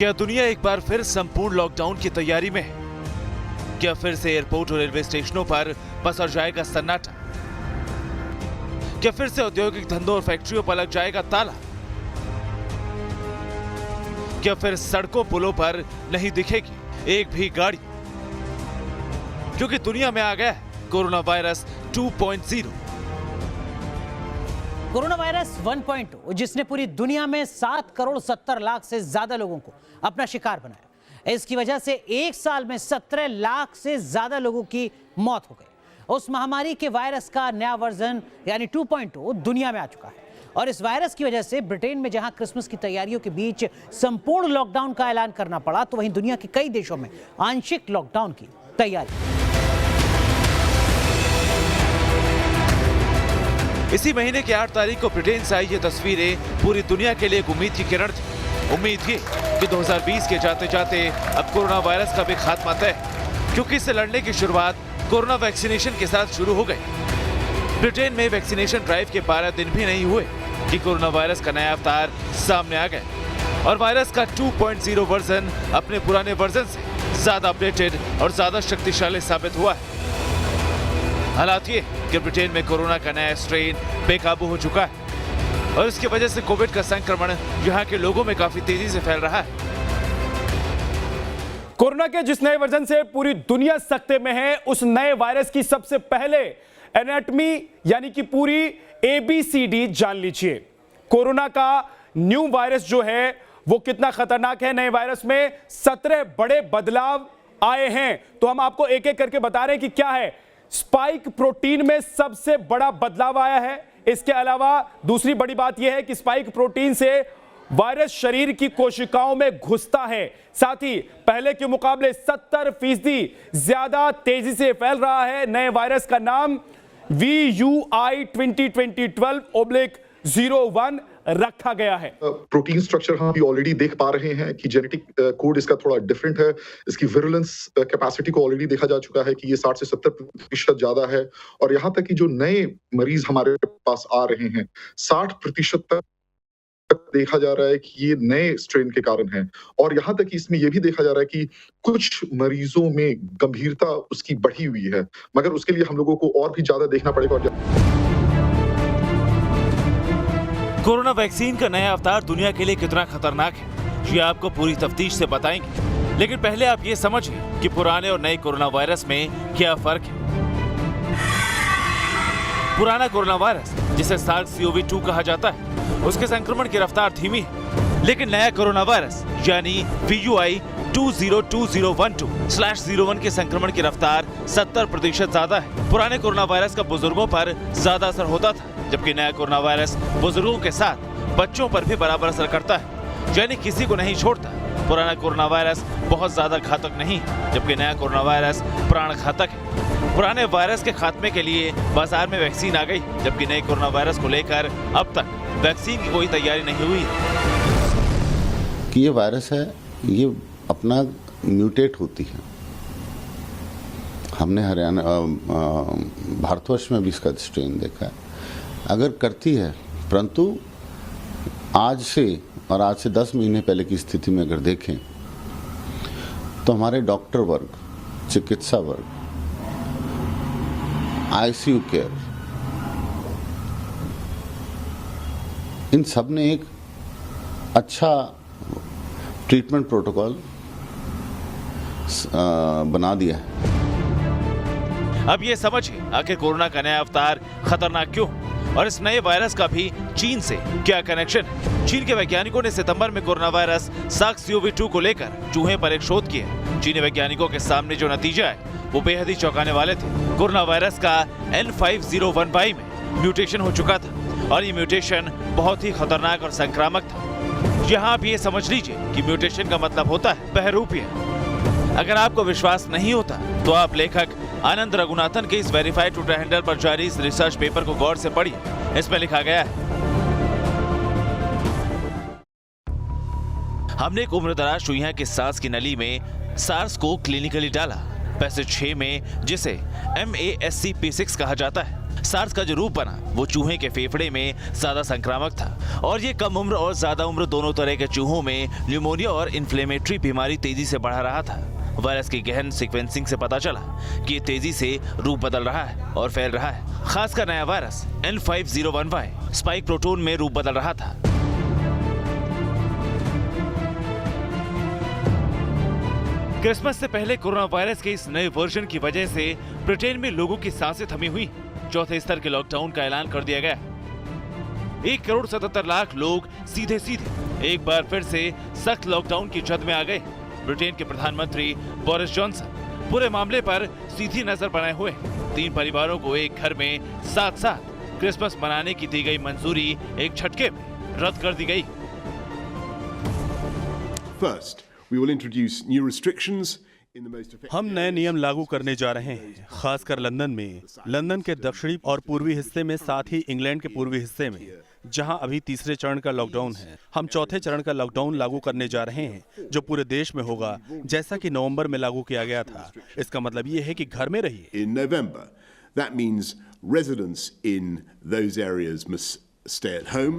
क्या दुनिया एक बार फिर संपूर्ण लॉकडाउन की तैयारी में है? क्या फिर से एयरपोर्ट और रेलवे स्टेशनों पर पसर जाएगा सन्नाटा? क्या फिर से औद्योगिक धंधों और फैक्ट्रियों पर लग जाएगा ताला? क्या फिर सड़कों पुलों पर नहीं दिखेगी एक भी गाड़ी? क्योंकि दुनिया में आ गया है कोरोना वायरस 2.0। कोरोना वायरस 1.0 जिसने पूरी दुनिया में 7 करोड़ 70 लाख से ज्यादा लोगों को अपना शिकार बनाया। इसकी वजह से एक साल में 17 लाख से ज्यादा लोगों की मौत हो गई। उस महामारी के वायरस का नया वर्जन यानी 2.0 दुनिया में आ चुका है और इस वायरस की वजह से ब्रिटेन में जहां क्रिसमस की तैयारियों के बीच संपूर्ण लॉकडाउन का ऐलान करना पड़ा, तो वहीं दुनिया के कई देशों में आंशिक लॉकडाउन की तैयारी। इसी महीने की 8 तारीख को ब्रिटेन से आई ये तस्वीरें पूरी दुनिया के लिए एक उम्मीद की किरण थी। उम्मीद थी कि 2020 के जाते जाते अब कोरोना वायरस का भी खात्मा तय, क्योंकि इससे लड़ने की शुरुआत कोरोना वैक्सीनेशन के साथ शुरू हो गई। ब्रिटेन में वैक्सीनेशन ड्राइव के 12 दिन भी नहीं हुए कि कोरोना वायरस का नया अवतार सामने आ गया और वायरस का 2.0 वर्जन अपने पुराने वर्जन से ज्यादा अपडेटेड और ज्यादा शक्तिशाली साबित हुआ है। हालात ये कि ब्रिटेन में कोरोना का नया स्ट्रेन बेकाबू हो चुका है और इसकी वजह से कोविड का संक्रमण यहाँ के लोगों में काफी तेजी से फैल रहा है। कोरोना के जिस नए वर्जन से पूरी दुनिया सकते में है, उस नए वायरस की सबसे पहले एनाटॉमी यानी कि पूरी ABCD जान लीजिए। कोरोना का न्यू वायरस जो है वो कितना खतरनाक है। नए वायरस में 17 बड़े बदलाव आए हैं, तो हम आपको एक एक करके बता रहे हैं कि क्या है। स्पाइक प्रोटीन में सबसे बड़ा बदलाव आया है। इसके अलावा दूसरी बड़ी बात यह है कि स्पाइक प्रोटीन से वायरस शरीर की कोशिकाओं में घुसता है, साथ ही पहले के मुकाबले 70% ज्यादा तेजी से फैल रहा है। नए वायरस का नाम VUI 2020-12/01 रखा गया है। प्रोटीन स्ट्रक्चर हम भी ऑलरेडी देख पा रहे हैं कि जेनेटिक कोड इसका थोड़ा डिफरेंट है। इसकी विरुलेंस कैपेसिटी को ऑलरेडी देखा जा चुका है कि ये 60 से 70% ज्यादा है और यहाँ तक कि जो नए मरीज हमारे पास आ रहे हैं 60% तक देखा जा रहा है कि ये नए स्ट्रेन के कारण है। और यहाँ तक कि इसमें यह भी देखा जा रहा है कि कुछ मरीजों में गंभीरता उसकी बढ़ी हुई है, मगर उसके लिए हम लोगों को और भी ज्यादा देखना पड़ेगा। कोरोना वैक्सीन का नया अवतार दुनिया के लिए कितना खतरनाक है, ये आपको पूरी तफ्तीश से बताएंगे। लेकिन पहले आप ये समझिए कि पुराने और नए कोरोना वायरस में क्या फर्क है। पुराना कोरोना वायरस, जिसे SARS-CoV-2 कहा जाता है, उसके संक्रमण की रफ्तार धीमी है। लेकिन नया कोरोना वायरस यानी VUI 202012/01 के संक्रमण की रफ्तार 70% ज्यादा है। पुराने कोरोना वायरस का बुजुर्गों पर ज्यादा असर होता था, जबकि नया कोरोना वायरस बुजुर्गों के साथ बच्चों पर भी बराबर असर करता है, यानी किसी को नहीं छोड़ता। पुराना कोरोना वायरस बहुत ज्यादा घातक नहीं, जबकि नया कोरोना वायरस प्राण घातक है। पुराने वायरस के खात्मे के लिए बाजार में वैक्सीन आ गई, जबकि नए कोरोना वायरस को लेकर अब तक वैक्सीन की कोई तैयारी नहीं हुई कि ये वायरस है, ये अपना म्यूटेट होती है। हमने हरियाणा भारतवर्ष में भी इसका स्ट्रेन देखा है, अगर करती है, परंतु आज से और आज से 10 महीने पहले की स्थिति में अगर देखें तो हमारे डॉक्टर वर्ग, चिकित्सा वर्ग, ICU केयर, इन सब ने एक अच्छा ट्रीटमेंट प्रोटोकॉल बना दिया है। अब ये समझिए आखिर कोरोना का नया अवतार खतरनाक क्यों और इस नए वायरस का भी चीन से क्या कनेक्शन है। चीन के वैज्ञानिकों ने सितंबर में कोरोना वायरस SARS-CoV-2 को लेकर चूहे पर एक शोध किया। चीनी वैज्ञानिकों के सामने जो नतीजे आए वो बेहद ही चौंकाने वाले थे। कोरोना वायरस का N501Y में म्यूटेशन हो चुका था और ये म्यूटेशन बहुत ही खतरनाक और संक्रामक था। यहाँ आप ये समझ लीजिए कि म्यूटेशन का मतलब होता है बहरूपिया। अगर आपको विश्वास नहीं होता तो आप लेखक आनंद रघुनाथन के इस वेरीफाइड ट्विटर हैंडल पर जारी इस रिसर्च पेपर को गौर से पढ़िए। इसमें लिखा गया है, हमने एक उम्रदराज चूहिया की सांस की नली में SARS को क्लिनिकली डाला। पैसेज 6 में, जिसे MASCP6 कहा जाता है। सार्स का जो रूप बना वो चूहे के फेफड़े में ज्यादा संक्रामक था और ये कम उम्र और ज्यादा उम्र दोनों तरह के चूहों में न्यूमोनिया और इन्फ्लेमेटरी बीमारी तेजी से बढ़ा रहा था। वायरस की गहन सीक्वेंसिंग से पता चला कि ये तेजी से रूप बदल रहा है और फैल रहा है। खासकर नया वायरस N501Y स्पाइक प्रोटीन में रूप बदल रहा था। क्रिसमस से पहले कोरोना वायरस के इस नए वर्जन की वजह से ब्रिटेन में लोगों की सांसें थमी हुई। चौथे स्तर के लॉकडाउन का ऐलान कर दिया गया। 1,77,00,000 लोग सीधे सीधे एक बार फिर से सख्त लॉकडाउन की जद में आ गए। ब्रिटेन के प्रधानमंत्री बोरिस जॉनसन पूरे मामले पर सीधी नजर बनाए हुए 3 परिवारों को एक घर में साथ साथ क्रिसमस मनाने की दी गई मंजूरी एक झटके में रद्द कर दी गई। First, we will introduce new restrictions. हम नए नियम लागू करने जा रहे हैं, खासकर लंदन में, लंदन के दक्षिणी और पूर्वी हिस्से में, साथ ही इंग्लैंड के पूर्वी हिस्से में, जहां अभी तीसरे चरण का लॉकडाउन है। हम चौथे चरण का लॉकडाउन लागू करने जा रहे हैं, जो पूरे देश में होगा, जैसा कि नवंबर में लागू किया गया था। इसका मतलब ये है कि घर में रहिए। In November, that means residents in those areas must stay at home.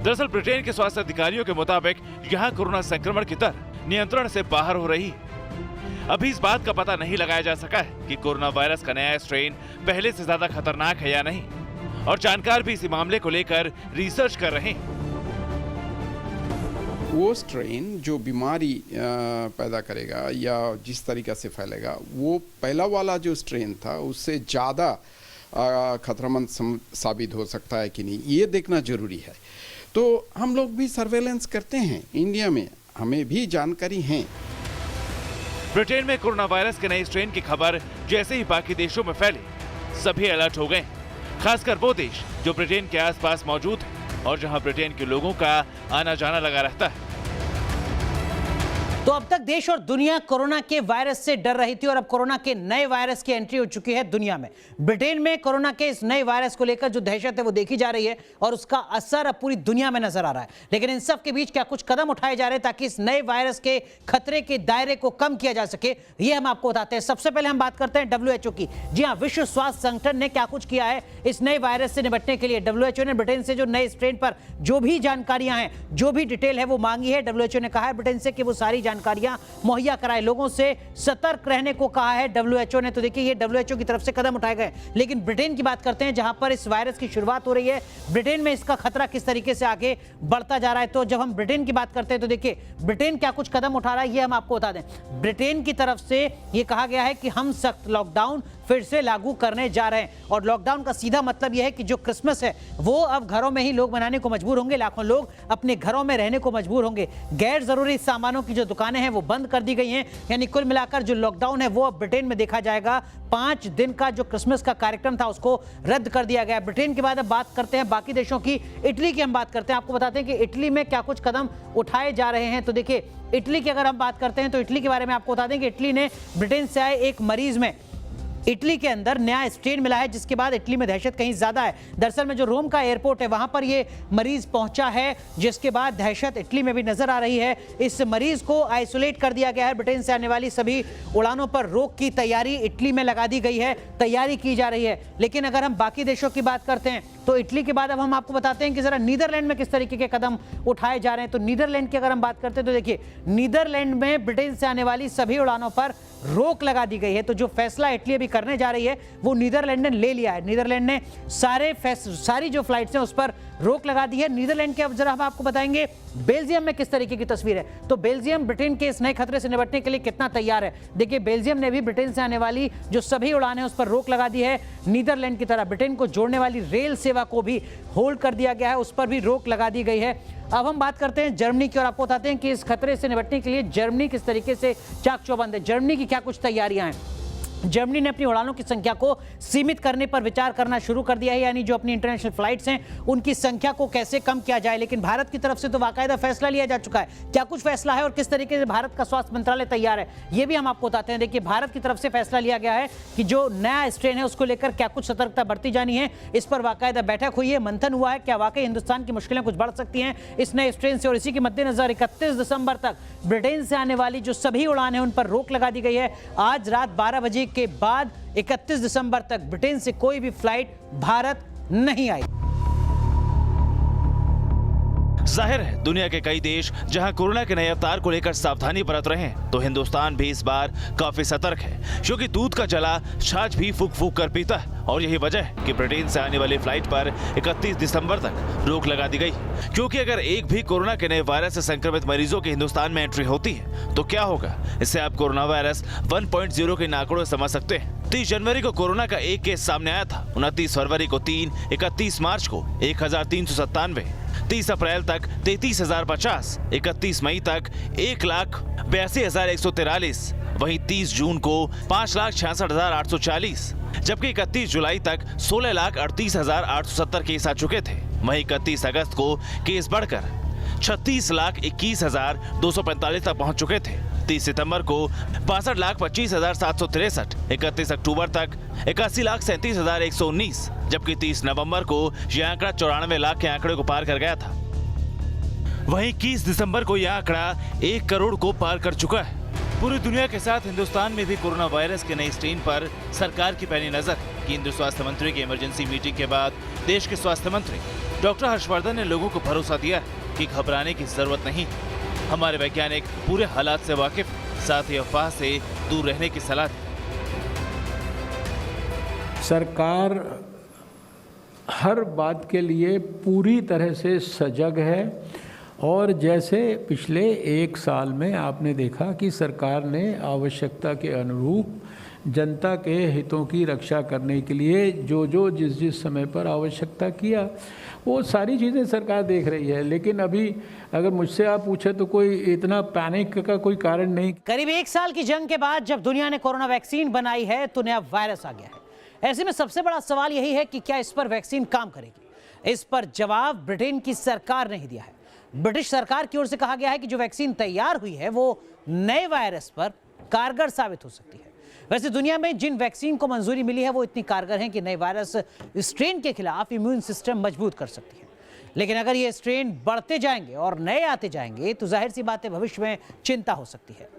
दरअसल ब्रिटेन के स्वास्थ्य अधिकारियों के मुताबिक यहाँ कोरोना संक्रमण की दर नियंत्रण से बाहर हो रही है। अभी इस बात का पता नहीं लगाया जा सका है कि कोरोना वायरस का नया स्ट्रेन पहले से ज्यादा खतरनाक है या नहीं, और जानकार भी इसी मामले को लेकर रिसर्च कर रहे हैं। वो स्ट्रेन जो बीमारी पैदा करेगा या जिस तरीका से फैलेगा, वो पहला वाला जो स्ट्रेन था उससे ज़्यादा खतरमंद साबित हो सकता है कि नहीं, ये देखना जरूरी है। तो हम लोग भी सर्वेलेंस करते हैं इंडिया में, हमें भी जानकारी है। ब्रिटेन में कोरोना वायरस के नए स्ट्रेन की खबर जैसे ही बाकी देशों में फैली, सभी अलर्ट हो गए, खासकर वो देश जो ब्रिटेन के आसपास मौजूद है और जहां ब्रिटेन के लोगों का आना जाना लगा रहता है। तो अब तक देश और दुनिया कोरोना के वायरस से डर रही थी और अब कोरोना के नए वायरस की एंट्री हो चुकी है दुनिया में। ब्रिटेन में कोरोना के इस नए वायरस को लेकर जो दहशत है वो देखी जा रही है और उसका असर अब पूरी दुनिया में नजर आ रहा है। लेकिन इन सब के बीच क्या कुछ कदम उठाए जा रहे हैं ताकि इस नए वायरस के खतरे के दायरे को कम किया जा सके, ये हम आपको बताते हैं। सबसे पहले हम बात करते हैं WHO की। जी हाँ, विश्व स्वास्थ्य संगठन ने क्या कुछ किया है इस नए वायरस से निपटने के लिए। WHO ने ब्रिटेन से जो नए स्ट्रेन पर जो भी जानकारियां हैं, जो भी डिटेल है वो मांगी है। WHO ने कहा है ब्रिटेन से कि वो सारी जानकारियां मुहैया कराए, लोगों से सतर्क रहने को कहा है WHO ने। तो देखिए ये WHO की तरफ से कदम उठाए गए। लेकिन ब्रिटेन की बात करते हैं जहां पर इस वायरस की शुरुआत हो रही है। ब्रिटेन में इसका खतरा किस तरीके से आगे बढ़ता जा रहा है। तो जब हम ब्रिटेन की बात करते हैं तो देखिए ब्रिटेन क्या कुछ कदम उठा रहा है ये हम आपको बता दें। ब्रिटेन की तरफ से ये कहा गया है कि हम सख्त लॉकडाउन फिर से लागू करने जा रहे हैं और लॉकडाउन का सीधा मतलब यह है कि जो क्रिसमस है वो अब घरों में ही लोग मनाने को मजबूर होंगे। लाखों लोग अपने घरों में रहने को मजबूर होंगे। गैर जरूरी सामानों की जो दुकानें हैं वो बंद कर दी गई हैं। यानी कुल मिलाकर जो लॉकडाउन है वो अब ब्रिटेन में देखा जाएगा। 5 दिन का जो क्रिसमस का कार्यक्रम था उसको रद्द कर दिया गया। ब्रिटेन के बाद अब बात करते हैं बाकी देशों की। इटली की हम बात करते हैं, आपको बताते हैं कि इटली में क्या कुछ कदम उठाए जा रहे हैं। तो देखिए इटली की अगर हम बात करते हैं तो इटली के बारे में आपको बता दें कि इटली ने ब्रिटेन से आए एक मरीज में इटली के अंदर नया स्ट्रेन मिला है, जिसके बाद इटली में दहशत कहीं ज्यादा है। दरअसल में जो रोम का एयरपोर्ट है वहां पर ये मरीज पहुंचा है, जिसके बाद दहशत इटली में भी नजर आ रही है। इस मरीज को आइसोलेट कर दिया गया है। ब्रिटेन से आने वाली सभी उड़ानों पर रोक की तैयारी इटली में लगा दी गई है, तैयारी की जा रही है। लेकिन अगर हम बाकी देशों की बात करते हैं तो इटली के बाद अब हम आपको बताते हैं कि जरा नीदरलैंड में किस तरीके के कदम उठाए जा रहे हैं। तो नीदरलैंड की अगर हम बात करते हैं तो देखिए नीदरलैंड में ब्रिटेन से आने वाली सभी उड़ानों पर रोक लगा दी गई है। तो जो फैसला इटली अभी करने जा रही है वो नीदरलैंड ने ले लिया है। नीदरलैंड ने सारी जो फ्लाइट्स हैं उस पर रोक लगा दी है। नीदरलैंड के अब जरा हम आपको बताएंगे बेल्जियम में किस तरीके की तस्वीर है। तो बेल्जियम ब्रिटेन के इस नए खतरे से निपटने के लिए कितना तैयार है। देखिए बेल्जियम ने भी ब्रिटेन से आने वाली जो सभी उड़ानें उस पर रोक लगा दी है। नीदरलैंड की तरह ब्रिटेन को जोड़ने वाली रेल सेवा को भी होल्ड कर दिया गया है, उस पर भी रोक लगा दी गई है। अब हम बात करते हैं जर्मनी की और आपको बताते हैं कि इस खतरे से निपटने के लिए जर्मनी किस तरीके से चाक चौबंद है। जर्मनी की क्या कुछ तैयारियां हैं। जर्मनी ने अपनी उड़ानों की संख्या को सीमित करने पर विचार करना शुरू कर दिया है, यानी जो अपनी इंटरनेशनल फ्लाइट्स हैं उनकी संख्या को कैसे कम किया जाए। लेकिन भारत की तरफ से तो बाकायदा फैसला लिया जा चुका है। क्या कुछ फैसला है और किस तरीके से भारत का स्वास्थ्य मंत्रालय तैयार है, ये भी हम आपको बताते हैं। देखिए, भारत की तरफ से फैसला लिया गया है कि जो नया स्ट्रेन है उसको लेकर क्या कुछ सतर्कता बरती जानी है। इस पर बाकायदा बैठक हुई है, मंथन हुआ है। क्या वाकई हिंदुस्तान की मुश्किलें कुछ बढ़ सकती हैं इस नए स्ट्रेन से, और इसी के मद्देनजर 31 दिसंबर तक ब्रिटेन से आने वाली जो सभी उड़ान है उन पर रोक लगा दी गई है। आज रात 12 बजे के बाद 31 दिसंबर तक ब्रिटेन से कोई भी फ्लाइट भारत नहीं आई। जाहिर है दुनिया के कई देश जहां कोरोना के नए अवतार को लेकर सावधानी बरत रहे हैं, तो हिंदुस्तान भी इस बार काफी सतर्क है, क्योंकि दूध का जला छाछ भी फूक फूक कर पीता है। और यही वजह है कि ब्रिटेन से आने वाली फ्लाइट पर 31 दिसंबर तक रोक लगा दी गई, क्योंकि अगर एक भी कोरोना के नए वायरस से संक्रमित मरीजों की हिंदुस्तान में एंट्री होती है तो क्या होगा, इससे आप कोरोना वायरस 1.0 के आंकड़ों समझ सकते हैं। 30 जनवरी को कोरोना का एक केस सामने आया था, 29 फरवरी को 3, 31 मार्च को 1397, 30 अप्रैल तक 33,050, 31 मई तक 1,82,143, वहीं 30 जून को 5,66,840, जबकि 31 जुलाई तक 16,38,870 केस आ चुके थे। वहीं 31 अगस्त को केस बढ़कर 36,21,245 तक पहुंच चुके थे। 30 सितंबर को 62,25,763, 31 अक्टूबर तक 81,37,119, जबकि 30 नवंबर को यह आंकड़ा 94 लाख के आंकड़े को पार कर गया था। वहीं 21 दिसंबर को यह आंकड़ा 1 करोड़ को पार कर चुका है। पूरी दुनिया के साथ हिंदुस्तान में भी कोरोना वायरस के नए स्ट्रेन पर सरकार की पैनी नजर। केंद्रीय स्वास्थ्य मंत्री की इमरजेंसी मीटिंग के बाद देश के स्वास्थ्य मंत्री डॉक्टर हर्षवर्धन ने लोगों को भरोसा दिया कि घबराने की जरूरत नहीं, हमारे वैज्ञानिक पूरे हालात से वाकिफ, साथ ही अफवाह से दूर रहने की सलाह दी। सरकार हर बात के लिए पूरी तरह से सजग है, और जैसे पिछले 1 साल में आपने देखा कि सरकार ने आवश्यकता के अनुरूप जनता के हितों की रक्षा करने के लिए जो जिस समय पर आवश्यकता किया, वो सारी चीज़ें सरकार देख रही है। लेकिन अभी अगर मुझसे आप पूछे तो कोई इतना पैनिक का कोई कारण नहीं। करीब 1 साल की जंग के बाद जब दुनिया ने कोरोना वैक्सीन बनाई है तो नया वायरस आ गया है। ऐसे में सबसे बड़ा सवाल यही है कि क्या इस पर वैक्सीन काम करेगी। इस पर जवाब ब्रिटेन की सरकार ने ही दिया है। ब्रिटिश सरकार की ओर से कहा गया है कि जो वैक्सीन तैयार हुई है वो नए वायरस पर कारगर साबित हो सकती है। वैसे दुनिया में जिन वैक्सीन को मंजूरी मिली है वो इतनी कारगर हैं कि नए वायरस स्ट्रेन के खिलाफ इम्यून सिस्टम मजबूत कर सकती है। लेकिन अगर ये स्ट्रेन बढ़ते जाएंगे और नए आते जाएंगे तो जाहिर सी बात है भविष्य में चिंता हो सकती है।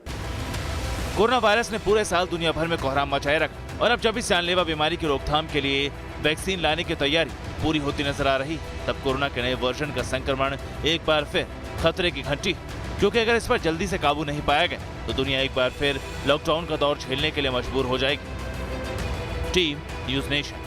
कोरोना वायरस ने पूरे साल दुनिया भर में कोहराम मचाए रखा, और अब जब इस जानलेवा बीमारी की रोकथाम के लिए वैक्सीन लाने की तैयारी पूरी होती नजर आ रही, तब कोरोना के नए वर्जन का संक्रमण एक बार फिर खतरे की घंटी, क्योंकि अगर इस पर जल्दी से काबू नहीं पाया गया तो दुनिया एक बार फिर लॉकडाउन का दौर झेलने के लिए मजबूर हो जाएगी। Team news nation.